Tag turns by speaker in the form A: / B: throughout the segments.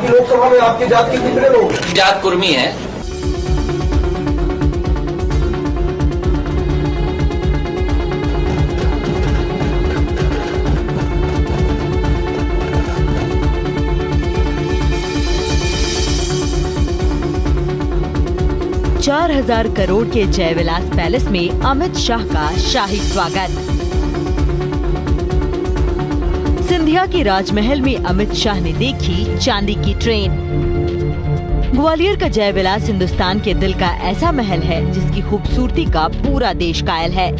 A: आपकी लोकसभा में आपकी जात के कितने लोग?
B: जात कुर्मी है।
C: चार 4,000 करोड़ के जयविलास पैलेस में अमित शाह का शाही स्वागत। सिंधिया के राजमहल में अमित शाह ने देखी चांदी की ट्रेन। ग्वालियर का जयविलास हिंदुस्तान के दिल का ऐसा महल है जिसकी खूबसूरती का पूरा देश कायल है।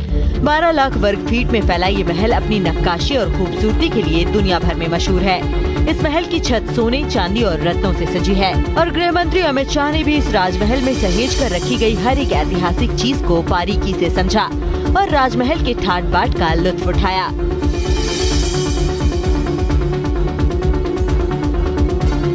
C: 12 लाख वर्ग फीट में फैला ये महल अपनी नक्काशी और खूबसूरती के लिए दुनिया भर में मशहूर है। इस महल की छत सोने, चांदी और रत्नों से सजी है और गृह मंत्री अमित शाह ने भी इस राजमहल में सहेज कर रखी गई हर एक ऐतिहासिक चीज को बारीकी से समझा और राजमहल के ठाट बाट का लुत्फ उठाया।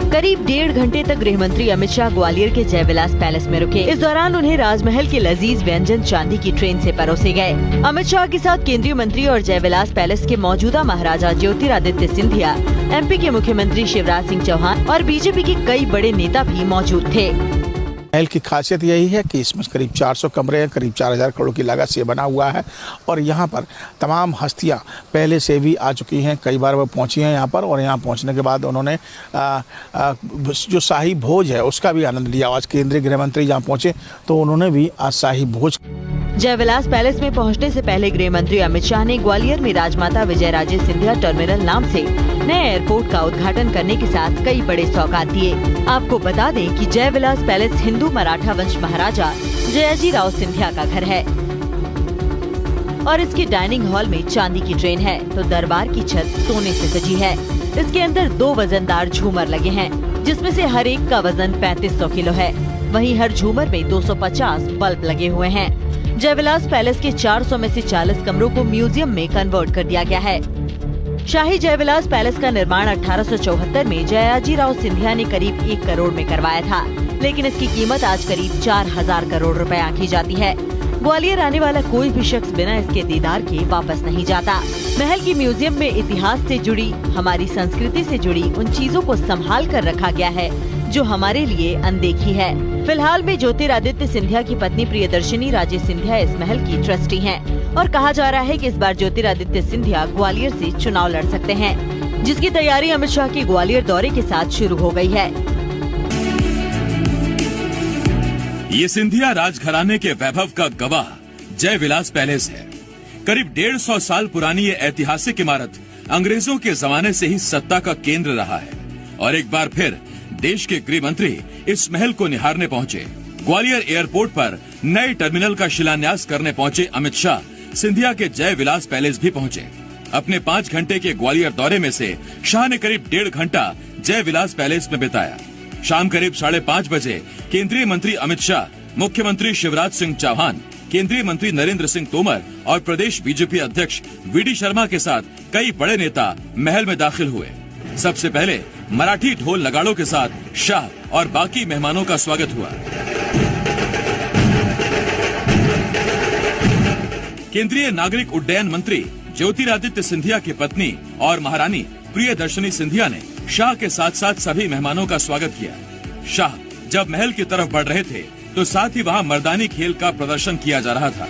C: करीब 1.5 घंटे तक गृह मंत्री अमित शाह ग्वालियर के जयविलास पैलेस में रुके। इस दौरान उन्हें राजमहल के लजीज व्यंजन चांदी की ट्रेन से परोसे गए। अमित शाह के साथ केंद्रीय मंत्री और जयविलास पैलेस के मौजूदा महाराजा ज्योतिरादित्य सिंधिया, MP के मुख्यमंत्री शिवराज सिंह चौहान और बीजेपी के कई बड़े नेता भी मौजूद थे।
D: महल की खासियत यही है कि इसमें करीब 400 कमरे हैं, करीब 4,000 करोड़ की लागत से बना हुआ है और यहाँ पर तमाम हस्तियाँ पहले से भी आ चुकी हैं। कई बार वो पहुँची हैं यहाँ पर और यहाँ पहुँचने के बाद उन्होंने जो शाही भोज है उसका भी आनंद लिया। आज केंद्रीय गृह मंत्री जहाँ पहुँचे तो उन्होंने भी आज शाही भोज।
C: जयविलास पैलेस में पहुंचने से पहले गृह मंत्री अमित शाह ने ग्वालियर में राजमाता विजयराजे सिंधिया टर्मिनल नाम से नए एयरपोर्ट का उद्घाटन करने के साथ कई बड़े सौगात दिए। आपको बता दें कि जयविलास पैलेस हिंदू मराठा वंश महाराजा जयाजीराव सिंधिया का घर है और इसके डाइनिंग हॉल में चांदी की ट्रेन है तो दरबार की छत सोने से सजी है। इसके अंदर 2 वजनदार झूमर लगे हैं जिसमें से हर एक का वजन 3500 किलो है। वहीं हर झूमर में 250 बल्ब लगे हुए हैं। जयविलास पैलेस के 400 में से 40 कमरों को म्यूजियम में कन्वर्ट कर दिया गया है। शाही जयविलास पैलेस का निर्माण 1874 में जयाजीराव सिंधिया ने करीब 1 करोड़ में करवाया था, लेकिन इसकी कीमत आज करीब 4,000 करोड़ रुपए आंकी जाती है। ग्वालियर आने वाला कोई भी शख्स बिना इसके दीदार के वापस नहीं जाता। महल की म्यूजियम में इतिहास से जुड़ी, हमारी संस्कृति से जुड़ी उन चीजों को संभाल कर रखा गया है जो हमारे लिए अनदेखी है। फिलहाल में ज्योतिरादित्य सिंधिया की पत्नी प्रियदर्शनी राजे सिंधिया इस महल की ट्रस्टी हैं और कहा जा रहा है कि इस बार ज्योतिरादित्य सिंधिया ग्वालियर से चुनाव लड़ सकते हैं, जिसकी तैयारी अमित शाह के ग्वालियर दौरे के साथ शुरू हो गई है।
E: ये सिंधिया राजघराने के वैभव का गवाह जयविलास पैलेस है। करीब 150 साल पुरानी ये ऐतिहासिक इमारत अंग्रेजों के जमाने से ही सत्ता का केंद्र रहा है और एक बार फिर देश के गृह मंत्री इस महल को निहारने पहुंचे। ग्वालियर एयरपोर्ट पर नए टर्मिनल का शिलान्यास करने पहुंचे अमित शाह सिंधिया के जयविलास पैलेस भी पहुंचे। अपने 5 घंटे के ग्वालियर दौरे में से शाह ने करीब 1.5 घंटा जयविलास पैलेस में बिताया। शाम करीब 5:30 बजे केंद्रीय मंत्री अमित शाह, मुख्यमंत्री शिवराज सिंह चौहान, केंद्रीय मंत्री नरेंद्र सिंह तोमर और प्रदेश बीजेपी अध्यक्ष VD शर्मा के साथ कई बड़े नेता महल में दाखिल हुए। सबसे पहले मराठी ढोल नगाड़ों के साथ शाह और बाकी मेहमानों का स्वागत हुआ। केंद्रीय नागरिक उड्डयन मंत्री ज्योतिरादित्य सिंधिया की पत्नी और महारानी प्रियदर्शनी सिंधिया ने शाह के साथ साथ सभी मेहमानों का स्वागत किया। शाह जब महल की तरफ बढ़ रहे थे तो साथ ही वहां मर्दानी खेल का प्रदर्शन किया जा रहा था।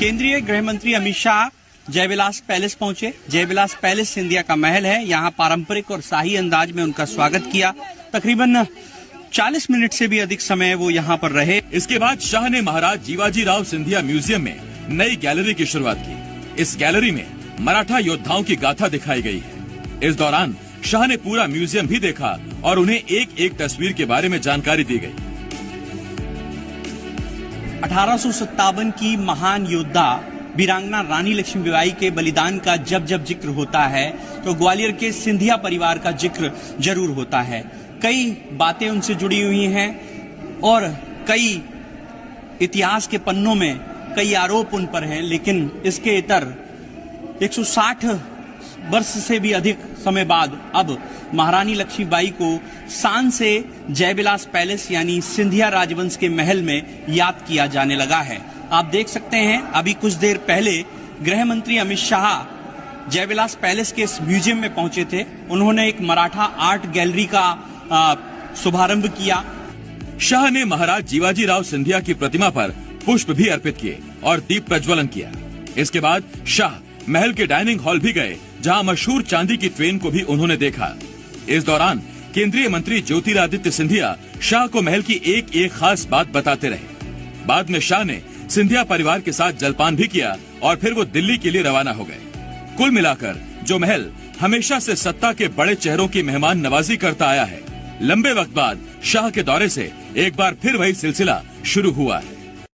F: केंद्रीय गृह मंत्री अमित शाह जयविलास पैलेस पहुंचे। जयविलास पैलेस सिंधिया का महल है। यहाँ पारंपरिक और शाही अंदाज में उनका स्वागत किया। तकरीबन 40 मिनट से भी अधिक समय वो यहाँ पर रहे।
E: इसके बाद शाह ने महाराज जीवाजीराव सिंधिया म्यूजियम में नई गैलरी की शुरुआत की। इस गैलरी में मराठा योद्धाओं की गाथा दिखाई गई है। इस दौरान शाह ने पूरा म्यूजियम भी देखा और उन्हें एक एक तस्वीर के बारे में जानकारी दी गई।
F: 1857 की महान योद्धा वीरांगना रानी लक्ष्मीबाई के बलिदान का जब जब जिक्र होता है तो ग्वालियर के सिंधिया परिवार का जिक्र जरूर होता है। कई बातें उनसे जुड़ी हुई हैं और कई इतिहास के पन्नों में कई आरोप उन पर हैं, लेकिन इसके इतर 160 वर्ष से भी अधिक समय बाद अब महारानी लक्ष्मीबाई को शान से जयविलास पैलेस यानी सिंधिया राजवंश के महल में याद किया जाने लगा है। आप देख सकते हैं अभी कुछ देर पहले गृह मंत्री अमित शाह जयविलास पैलेस के इस म्यूजियम में पहुंचे थे। उन्होंने एक मराठा आर्ट गैलरी का शुभारंभ किया।
E: शाह ने महाराज जीवाजी राव सिंधिया की प्रतिमा पर पुष्प भी अर्पित किए और दीप प्रज्वलन किया। इसके बाद शाह महल के डाइनिंग हॉल भी गए, जहां मशहूर चांदी की ट्रेन को भी उन्होंने देखा। इस दौरान केंद्रीय मंत्री ज्योतिरादित्य सिंधिया शाह को महल की एक एक खास बात बताते रहे। बाद में शाह ने सिंधिया परिवार के साथ जलपान भी किया और फिर वो दिल्ली के लिए रवाना हो गए। कुल मिलाकर जो महल हमेशा से सत्ता के बड़े चेहरों की मेहमान नवाजी करता आया है, लंबे वक्त बाद शाह के दौरे से एक बार फिर वही सिलसिला शुरू हुआ है।